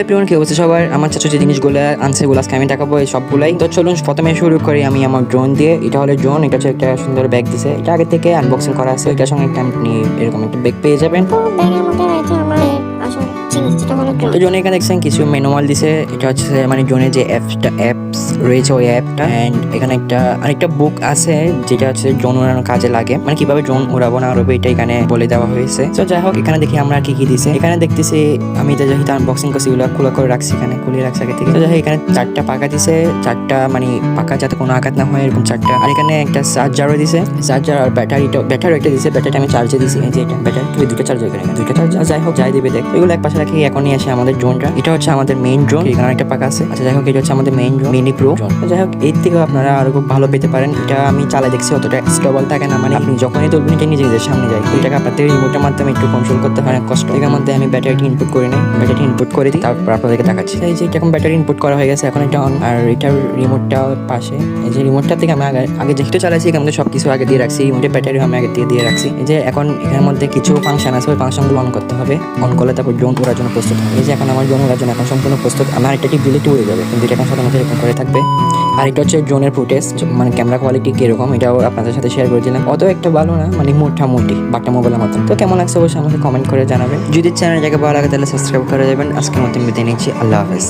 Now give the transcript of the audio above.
Everyone, কি অবস্থা সবার? আমার চাচু যে জিনিসগুলো আনছে এগুলো আজকে আমি দেখাবো, এই সবগুলাই। তো চলুন প্রথমে শুরু করি আমি আমার ড্রোন দিয়ে। এটা হলো ড্রোন, এটা হচ্ছে একটা সুন্দর ব্যাগ দিছে, এটা আগে থেকে আনবক্সিং করা আছে। এটার সঙ্গে একটা আপনি এরকম একটা ব্যাগ পেয়ে যাবেন। তো ব্যাগের মধ্যে রয়েছে আমার আসল জিনিস, যেটা হলো তো জোনে এখানে দেখছেন কিছু ম্যানুয়াল দিছে, এটা হচ্ছে মানে জোনে যে অ্যাপস রয়েছে ওই অ্যাপটা, এন্ড এখানে আরেকটা বুক আছে যেটা হচ্ছে ড্রোন উড়ানোর কাজে লাগে, মানে কিভাবে ড্রোন উড়াবো না উড়াবো এটা এখানে বলে দেওয়া হয়েছে। তো যাই হোক, এখানে দেখি আমরা কি কি দিছে। এখানে দেখতেছি আমি যেহেতু আনবক্সিং করছি ওগুলো খোলা করে রাখছি, এখানে খুলে রাখছি আগে থেকে। তো যাই হোক, এখানে 4টা পাকা দিছে, 4টা মানে পাকা যাতে কোনো আঘাত না হয় এরকম 4টা। আর এখানে একটা চার্জারও দিছে, চার্জার আর ব্যাটারি একটা দিছে। ব্যাটারিটা আমি চার্জে দিছি, এই যে এটা ব্যাটারি, দুইটা চার্জার, এখানে দুইটা চার্জার। যাই হোক, যাই দিবে দেখ, এগুলো এক পাশে রাখি। এখনই আসে আমাদের ড্রোনটা, এটা হচ্ছে আমাদের মেইন ড্রোন, এখানে একটা পাকা আছে। আচ্ছা যাই হোক, এটা হচ্ছে আমাদের main drone mini pro drone. যাই হোক, এর থেকেও আপনারা আরো খুব ভালো পেতে পারেন। এটা আমি চালাই দেখছি, অতটা স্টেবল থাকে না, মানে আপনি যখনই তুলবেন এটা নিজে নিজের সামনে যায়। এটাকে আপনাদের রিমোটের মাধ্যমে একটু কন্ট্রোল করতে হয়, অনেক কষ্ট। এর মধ্যে আমি ব্যাটারিটি ইনপুট করে নিই, ব্যাটারিটি ইনপুট করে দিই, তারপর আপনাদেরকে দেখাচ্ছি। এই যে এখন ব্যাটারি ইনপুট করা হয়ে গেছে, এখন এটা অন। আর এটার রিমোটটা পাশে, এই যে রিমোটটা থেকে আমি আগে যেহেতু চালাইছি এখান থেকে সবকিছু আগে দিয়ে রাখছি, রিমোটের ব্যাটারিও আমি আগে দিয়ে রাখছি। এই যে এখন এখানের মধ্যে কিছু ফাংশন আছে, ওই ফাংশনগুলো অন করতে হবে। অন করলে তারপর ড্রোন ওড়ার জন্য প্রস্তুত হবে। এই যে এখন আমার ড্রোন ওড়ার জন্য এখন সম্পূর্ণ প্রস্তুত। আমার একটা টিপ দিলে উড়ে যাবে, কিন্তু এটা এখন সাধারণত এরকম করে থাকবে। আর এটা হচ্ছে ড্রোনের ফুটেজ, মানে ক্যামেরা কোয়ালিটি কিরকম এটাও আপনাদের সাথে শেয়ার করে দিলাম। অত একটা ভালো না, মানে মোটামুটি বাটা মোবাইলের মতন। তো কেমন লাগছে অবশ্যই আমাকে কমেন্ট করে জানাবেন। যদি চ্যানেল জায়গা ভালো লাগে তাহলে সাবস্ক্রাইব করে যাবেন। আজকের মতো বিদায় নিচ্ছি, আল্লাহ হাফেজ।